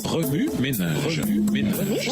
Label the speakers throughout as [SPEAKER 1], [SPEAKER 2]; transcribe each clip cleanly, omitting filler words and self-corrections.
[SPEAKER 1] Remue ménage. Remue ménage.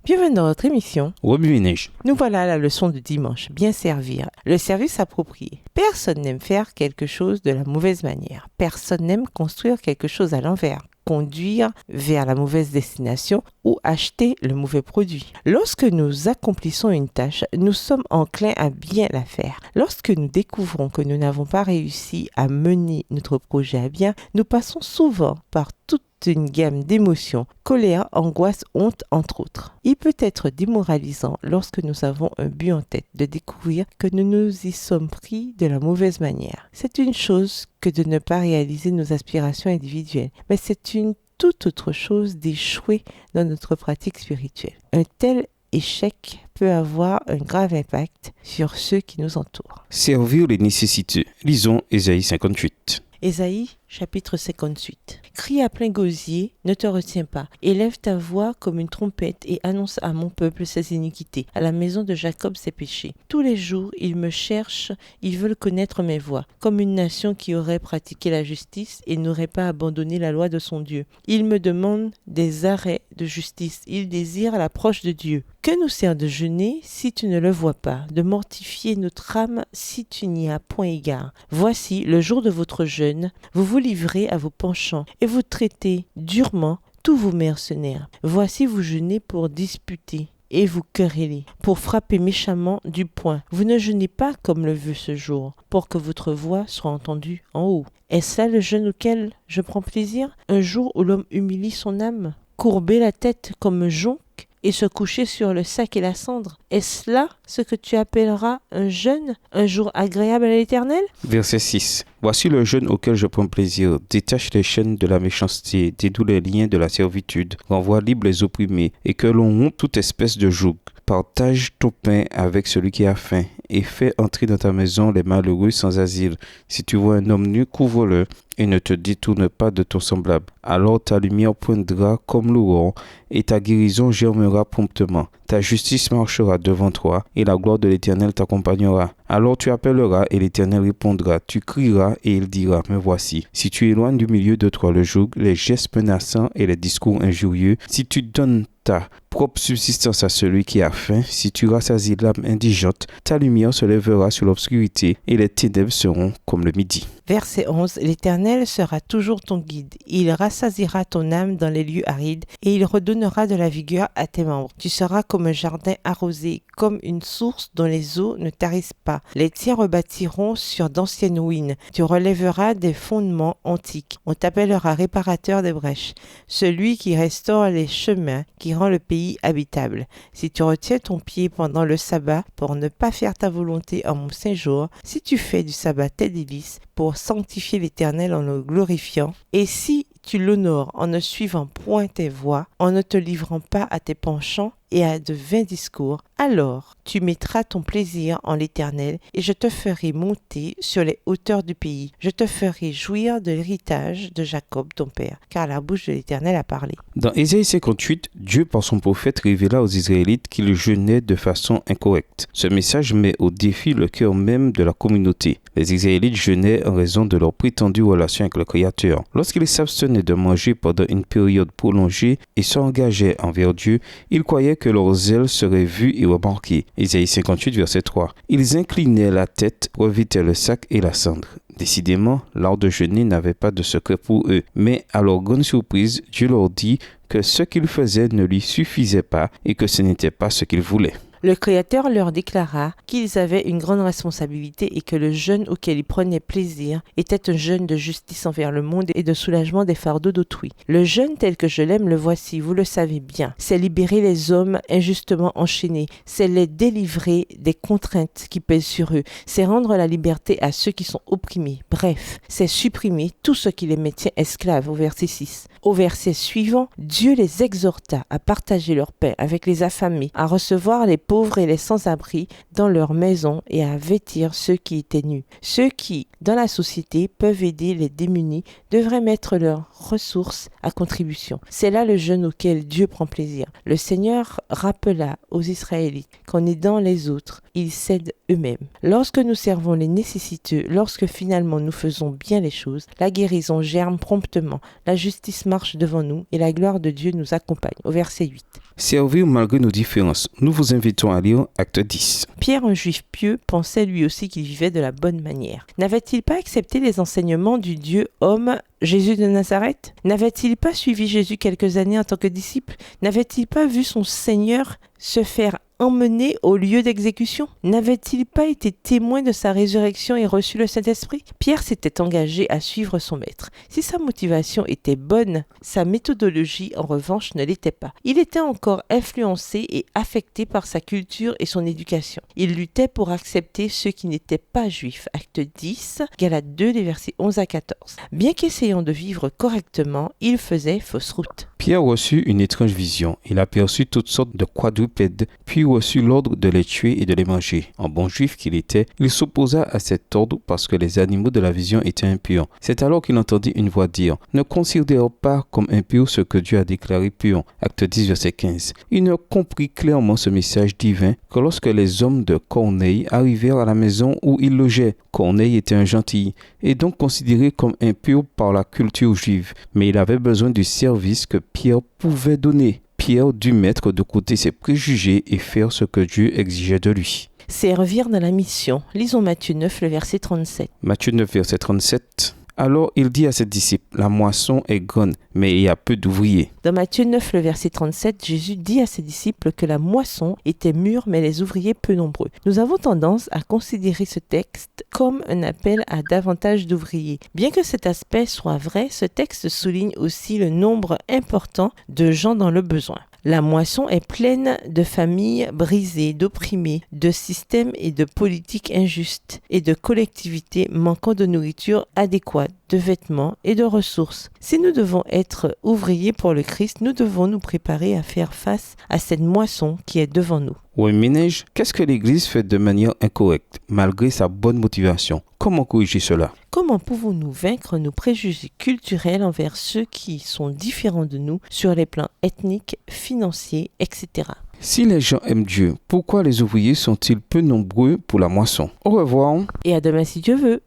[SPEAKER 2] Bienvenue dans notre émission.
[SPEAKER 3] Remue ménage.
[SPEAKER 2] Nous voilà à la leçon de dimanche. Bien servir. Le service approprié. Personne n'aime faire quelque chose de la mauvaise manière. Personne n'aime construire quelque chose à l'envers, conduire vers la mauvaise destination ou acheter le mauvais produit. Lorsque nous accomplissons une tâche, nous sommes enclins à bien la faire. Lorsque nous découvrons que nous n'avons pas réussi à mener notre projet à bien, nous passons souvent par toute une gamme d'émotions, colère, angoisse, honte, entre autres. Il peut être démoralisant lorsque nous avons un but en tête de découvrir que nous nous y sommes pris de la mauvaise manière. C'est une chose que de ne pas réaliser nos aspirations individuelles, mais c'est une toute autre chose d'échouer dans notre pratique spirituelle. Un tel échec peut avoir un grave impact sur ceux qui nous entourent.
[SPEAKER 3] Servir les nécessiteux. Lisons Ésaïe 58.
[SPEAKER 2] Ésaïe, chapitre 58. Crie à plein gosier, ne te retiens pas. Élève ta voix comme une trompette et annonce à mon peuple ses iniquités, à la maison de Jacob ses péchés. Tous les jours, ils me cherchent, ils veulent connaître mes voies, comme une nation qui aurait pratiqué la justice et n'aurait pas abandonné la loi de son Dieu. Ils me demandent des arrêts de justice, ils désirent l'approche de Dieu. Que nous sert de jeûner si tu ne le vois pas, de mortifier notre âme si tu n'y as point égard. Voici le jour de votre jeûne, vous vous livrez à vos penchants et vous traitez durement tous vos mercenaires. Voici vous jeûnez pour disputer et vous querellez, pour frapper méchamment du poing. Vous ne jeûnez pas comme le veut ce jour, pour que votre voix soit entendue en haut. Est-ce là le jeûne auquel je prends plaisir? Un jour où l'homme humilie son âme, courber la tête comme un jonc et se coucher sur le sac et la cendre. Est-ce là ce que tu appelleras un jeûne, un jour agréable à l'Éternel?
[SPEAKER 3] Verset 6. Voici le jeûne auquel je prends plaisir. Détache les chaînes de la méchanceté, dédoue les liens de la servitude, renvoie libre les opprimés, et que l'on rompe toute espèce de joug. Partage ton pain avec celui qui a faim, et fais entrer dans ta maison les malheureux sans asile. Si tu vois un homme nu, couvre-le, et ne te détourne pas de ton semblable. Alors ta lumière poindra comme l'aurore, et ta guérison germera promptement. Ta justice marchera devant toi, et la gloire de l'Éternel t'accompagnera. Alors tu appelleras, et l'Éternel répondra. Tu crieras, et il dira, me voici. Si tu éloignes du milieu de toi le joug, les gestes menaçants et les discours injurieux, si tu donnes ta propre subsistance à celui qui a faim, si tu rassasies l'âme indigente, ta lumière se lèvera sur l'obscurité, et les ténèbres seront comme le midi.
[SPEAKER 2] Verset 11. L'Éternel sera toujours ton guide. Il rassasiera ton âme dans les lieux arides et il redonnera de la vigueur à tes membres. Tu seras comme un jardin arrosé, comme une source dont les eaux ne tarissent pas. Les tiens rebâtiront sur d'anciennes ruines. Tu relèveras des fondements antiques. On t'appellera réparateur des brèches, celui qui restaure les chemins, qui rend le pays habitable. Si tu retiens ton pied pendant le sabbat pour ne pas faire ta volonté en mon saint jour, si tu fais du sabbat tes délices pour sanctifier l'Éternel en le glorifiant, et si tu l'honores en ne suivant point tes voies, en ne te livrant pas à tes penchants et à de vains discours, alors tu mettras ton plaisir en l'Éternel et je te ferai monter sur les hauteurs du pays. Je te ferai jouir de l'héritage de Jacob ton père, car la bouche de l'Éternel a parlé.
[SPEAKER 3] Dans Ésaïe 58, Dieu par son prophète révéla aux Israélites qu'ils jeûnaient de façon incorrecte. Ce message met au défi le cœur même de la communauté. Les Israélites jeûnaient en raison de leur prétendue relation avec le Créateur. Lorsqu'ils s'abstenaient de manger pendant une période prolongée et s'engageaient envers Dieu, ils croyaient que leur zèle serait vu et remarqué. Ésaïe 58, verset 3. Ils inclinaient la tête, revêtaient le sac et la cendre. Décidément, l'art de jeûner n'avait pas de secret pour eux. Mais à leur grande surprise, Dieu leur dit que ce qu'ils faisaient ne lui suffisait pas et que ce n'était pas ce qu'ils voulaient.
[SPEAKER 2] Le Créateur leur déclara qu'ils avaient une grande responsabilité et que le jeûne auquel ils prenaient plaisir était un jeûne de justice envers le monde et de soulagement des fardeaux d'autrui. Le jeûne tel que je l'aime, le voici, vous le savez bien. C'est libérer les hommes injustement enchaînés, c'est les délivrer des contraintes qui pèsent sur eux, c'est rendre la liberté à ceux qui sont opprimés. Bref, c'est supprimer tout ce qui les maintient esclaves au verset 6. Au verset suivant, Dieu les exhorta à partager leur pain avec les affamés, à recevoir les pauvres pauvres et les sans-abri dans leurs maisons et à vêtir ceux qui étaient nus. Ceux qui, dans la société, peuvent aider les démunis devraient mettre leurs ressources à contribution. C'est là le jeûne auquel Dieu prend plaisir. Le Seigneur rappela aux Israélites qu'en aidant les autres, ils s'aident eux-mêmes. Lorsque nous servons les nécessiteux, lorsque finalement nous faisons bien les choses, la guérison germe promptement, la justice marche devant nous et la gloire de Dieu nous accompagne. Au verset 8.
[SPEAKER 3] Servir malgré nos différences. Nous vous invitons à lire Acte 10.
[SPEAKER 2] Pierre, un juif pieux, pensait lui aussi qu'il vivait de la bonne manière. N'avait-il pas accepté les enseignements du Dieu homme Jésus de Nazareth? N'avait-il pas suivi Jésus quelques années en tant que disciple? N'avait-il pas vu son Seigneur se faire emmené au lieu d'exécution? N'avait-il pas été témoin de sa résurrection et reçu le Saint-Esprit? Pierre s'était engagé à suivre son maître. Si sa motivation était bonne, sa méthodologie en revanche ne l'était pas. Il était encore influencé et affecté par sa culture et son éducation. Il luttait pour accepter ceux qui n'étaient pas juifs. Acte 10, Galates 2, les versets 11 à 14. Bien qu'essayant de vivre correctement, il faisait fausse route.
[SPEAKER 3] Pierre reçut une étrange vision. Il aperçut toutes sortes de quadrupèdes, puis reçut l'ordre de les tuer et de les manger. En bon juif qu'il était, il s'opposa à cet ordre parce que les animaux de la vision étaient impurs. C'est alors qu'il entendit une voix dire « Ne considère pas comme impur ce que Dieu a déclaré pur ». Acte 10, verset 15. Il ne comprit clairement ce message divin que lorsque les hommes de Corneille arrivèrent à la maison où il logeait. Corneille était un gentil et donc considéré comme impur par la culture juive. Mais il avait besoin du service que Pierre pouvait donner. Pierre dut mettre de côté ses préjugés et faire ce que Dieu exigeait de lui.
[SPEAKER 2] Servir dans la mission. Lisons Matthieu 9, le verset 37.
[SPEAKER 3] Matthieu 9, verset 37. Alors il dit à ses disciples, la moisson est grande, mais il y a peu d'ouvriers.
[SPEAKER 2] Dans Matthieu 9, le verset 37, Jésus dit à ses disciples que la moisson était mûre, mais les ouvriers peu nombreux. Nous avons tendance à considérer ce texte comme un appel à davantage d'ouvriers. Bien que cet aspect soit vrai, ce texte souligne aussi le nombre important de gens dans le besoin. La moisson est pleine de familles brisées, d'opprimés, de systèmes et de politiques injustes et de collectivités manquant de nourriture adéquate, de vêtements et de ressources. Si nous devons être ouvriers pour le Christ, nous devons nous préparer à faire face à cette moisson qui est devant nous.
[SPEAKER 3] Oui, Ménage, qu'est-ce que l'Église fait de manière incorrecte, malgré sa bonne motivation? Comment corriger cela?
[SPEAKER 2] Comment pouvons-nous vaincre nos préjugés culturels envers ceux qui sont différents de nous sur les plans ethniques, financiers, etc.
[SPEAKER 3] Si les gens aiment Dieu, pourquoi les ouvriers sont-ils peu nombreux pour la moisson? Au revoir.
[SPEAKER 2] Et à demain si Dieu veut.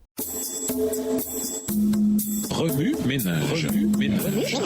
[SPEAKER 1] Remue ménage. Remue ménage.